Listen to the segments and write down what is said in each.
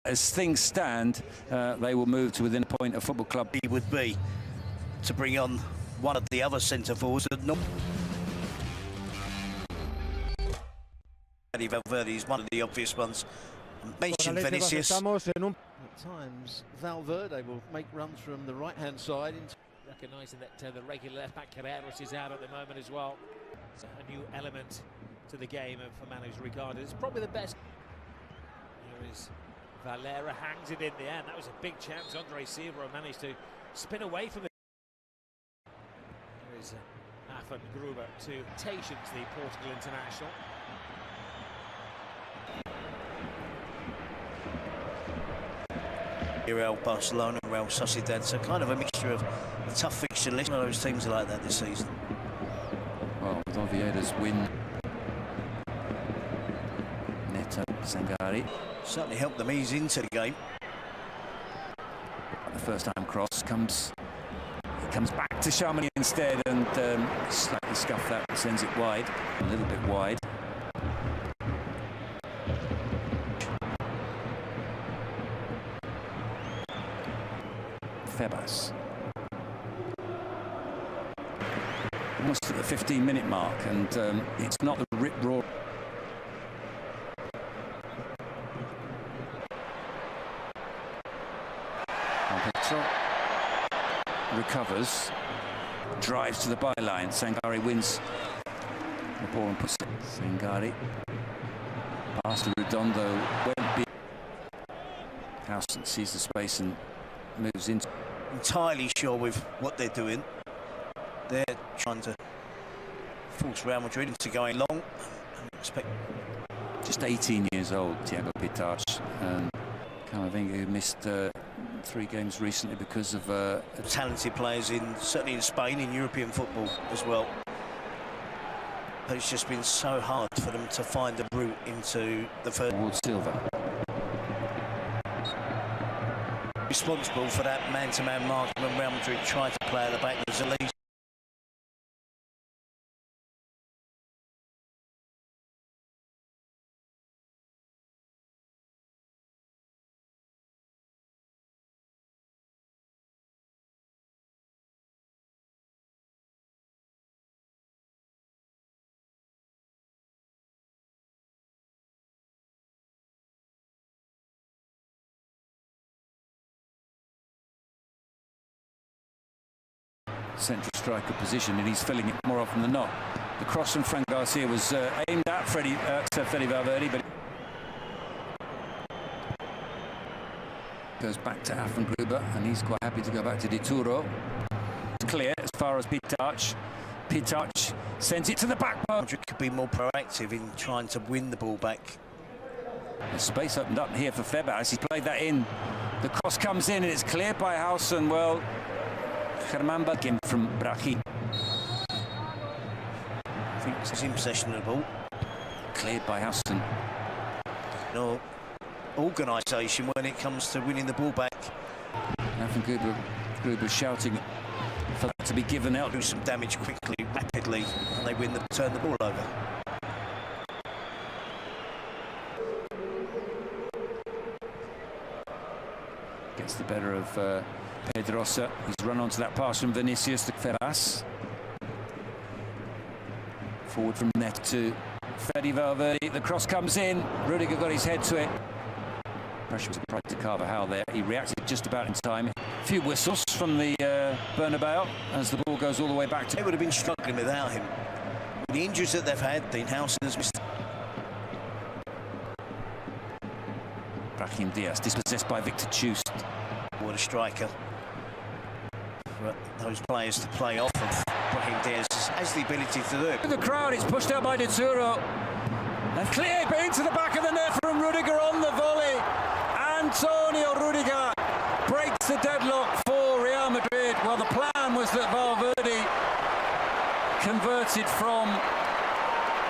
As things stand, they will move to within a point of Football Club. He would be to bring on one of the other centre forwards. Valverde is one of the obvious ones. Mentioned Vinicius. At times, Valverde will make runs from the right-hand side. Recognising that the regular left-back Carreras is out at the moment as well. It's a new element to the game for man who's regarded as probably the best. Here is Valera, hangs it in the end. That was a big chance. Andre Silva managed to spin away from it. Here is Afan Gruber to Tations, the Portugal international. Real Barcelona, Real Sociedad, so kind of a mixture of a tough fixture list. One of those teams are like that this season. Well, with Oviedo's win, Neto, Sangari. Certainly helped them ease into the game. The first time cross comes back to Chamonix instead, and slightly scuffed that, sends it wide, a little bit wide. Febas. Almost at the 15-minute mark, and it's not the rip-roar. Petro recovers, drives to the byline. Sangari wins the ball and puts it. Sangari pass to Redondo. Won't be. Housen sees the space and moves into. Entirely sure with what they're doing. They're trying to force Real Madrid into going long. And expect. Just 18 years old, Thiago Pitach. Camavinga, who missed 3 games recently because of talented players certainly in Spain, in European football as well. But it's just been so hard for them to find a route into the first. Towards Silva. Responsible for that man-to-man marking when Real Madrid tried to play at the back was at least. Central striker position, and he's filling it more often than not. The cross from Fran Garcia was aimed at Fede Valverde, but goes back to Afan Gruber, and he's quite happy to go back to Dituro. It's clear as far as Pitach. Pitach sends it to the back post. Madrid could be more proactive in trying to win the ball back. The space opened up here for Febas. He's played that in. The cross comes in, and it's cleared by Housen. Well, Germán Bagin from Brahim. I think he's in possession of the ball. Cleared by Housen. No organisation when it comes to winning the ball back. Afan Gruber shouting for that to be given out. Do some damage quickly, rapidly, and they turn the ball over. Gets the better of Pedrosa. He's run onto that pass from Vinicius to Ferraz. Forward from Net to Fede Valverde. The cross comes in. Rudiger got his head to it. Pressure was applied to Carvajal there. He reacted just about in time. A few whistles from the Bernabeu as the ball goes all the way back to. They would have been struggling without him. The injuries that they've had, Dean Housen has missed. Brahim Diaz dispossessed by Victor Chust. What a striker. For those players to play off of Brahim Diaz has the ability to do it. The crowd is pushed out by Dituro and cleared into the back of the net from Rudiger on the volley. Antonio Rudiger breaks the deadlock for Real Madrid. Well, the plan was that Valverde converted from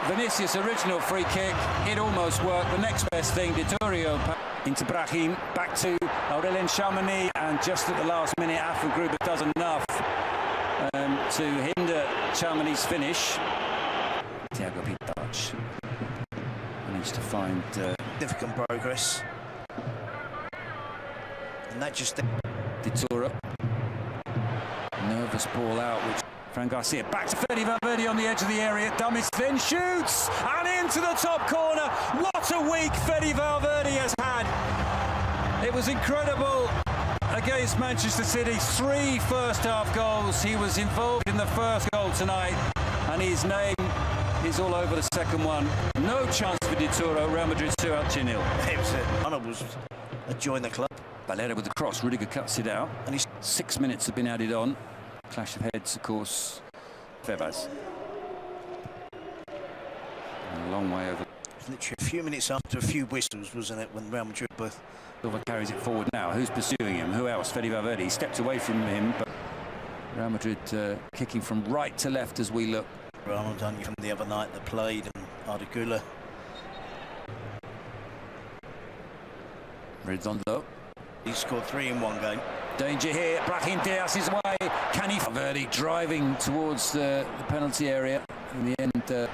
Vinicius' original free kick. It almost worked. The next best thing, Dituro into Brahim, back to Aurelien Tchouaméni, and just at the last minute, Afan Gruber does enough to hinder Tchouaméni's finish. Thiago Pitach managed to find significant progress. And that just... De Toro. Nervous ball out, which Fran Garcia back to Fede Valverde on the edge of the area. Dummies then shoots and into the top corner. What a week Fede Valverde has had. It was incredible against Manchester City. 3 first-half goals. He was involved in the first goal tonight, and his name is all over the second one. No chance for De Toro. Real Madrid 2, Elche 0. It was was join the club. Valera with the cross. Rudiger cuts it out. And 6 minutes have been added on. Clash of heads, of course. Febas. A long way over. It was literally a few minutes after a few whistles, wasn't it, when Real Madrid both... Silva carries it forward now. Who's pursuing him? Who else? Fede Valverde. He stepped away from him, but Real Madrid kicking from right to left as we look. Ronaldinho from the other night that played, and Arda. Redondo. He scored 3 in one game. Danger here. Brahim Diaz is away. Can he? Valverde driving towards the penalty area. In the end,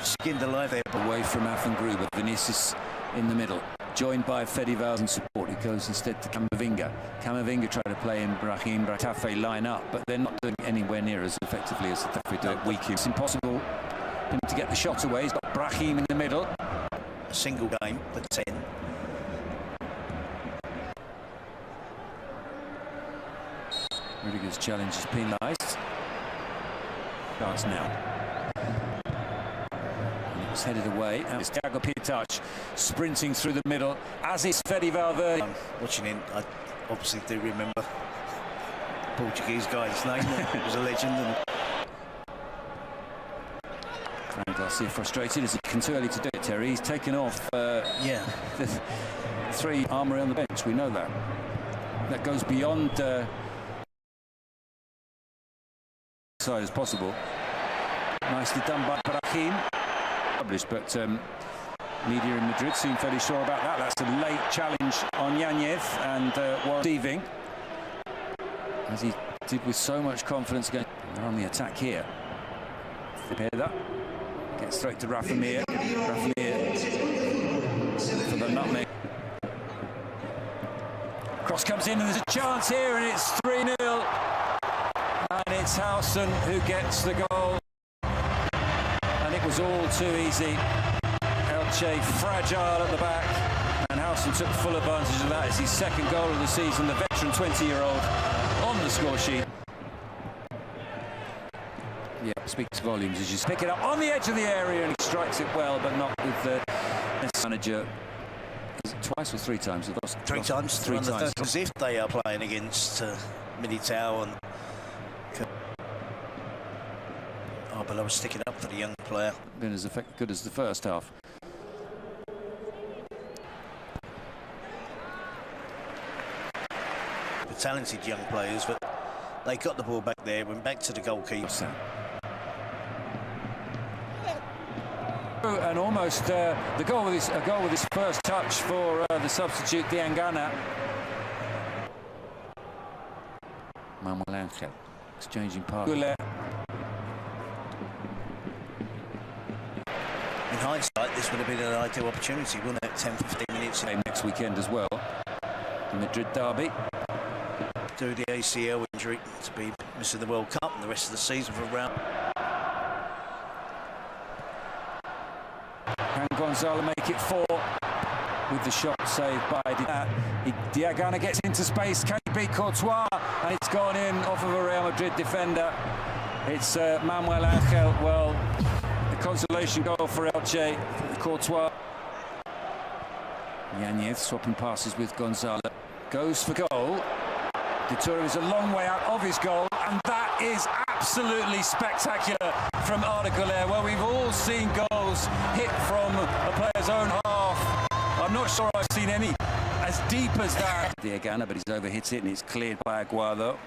skinned alive there. Away from Gruber. Vinicius in the middle, joined by Fede Valverde in support. He goes instead to Camavinga. Camavinga tried to play in Brahim Tafe line up, but they're not doing anywhere near as effectively as Tafe do it week in. It's impossible for him to get the shot away. He's got Brahim in the middle. A single game for 10. Rudiger's challenge is penalised. Chance now. And it was headed away. And it's Thiago Pietach sprinting through the middle, as is Fede Valverde. Watching him, I obviously do remember the Portuguese guy's name. It was a legend. And Fran Garcia frustrated as it's too early to do it, Terry. He's taken off the 3 armoury on the bench. We know that. That goes beyond side as possible. Nicely done by Brahim. Published, but media in Madrid seem fairly sure about that. That's a late challenge on Yanez, and was receiving, as he did with so much confidence. Again, they're on the attack here. Cepeda gets straight to Rafa Mir. Rafa Mir for the nutmeg. Cross comes in, and there's a chance here, and it's 3-0. And it's Howson who gets the goal. And it was all too easy. Elche fragile at the back. And Howson took full advantage of that. It's his second goal of the season. The veteran 20-year-old on the score sheet. Yeah, speaks volumes as you pick it up on the edge of the area, and he strikes it well, but not with the manager. Is it twice or 3 times? Three times. 3 times. As if they are playing against Militao and Arbeloa was sticking up for the young player. Been as good as the first half. The talented young players, but they got the ball back there, went back to the goalkeeper. And almost a goal with his first touch for the substitute Diangana. Manuel Angel exchanging pass. In hindsight, this would have been an ideal opportunity, wouldn't it? 10-15 minutes. Next weekend as well. The Madrid derby. Due to the ACL injury to be missing the World Cup and the rest of the season for round. Can Gonzalo make it 4 with the shot saved by Diagana gets into space. Can he beat Courtois? And it's gone in off of a Real Madrid defender. It's Manuel Angel. Well, the consolation goal for Elche. Courtois. Yanez swapping passes with Gonzalo. Goes for goal. De Toro is a long way out of his goal, and that is absolutely spectacular from Arda Güler. Well, we've all seen goals hit from a player's own half. I'm not sure I've seen any as deep as that. Diagana, but he's overhit it, and it's cleared by Aguado.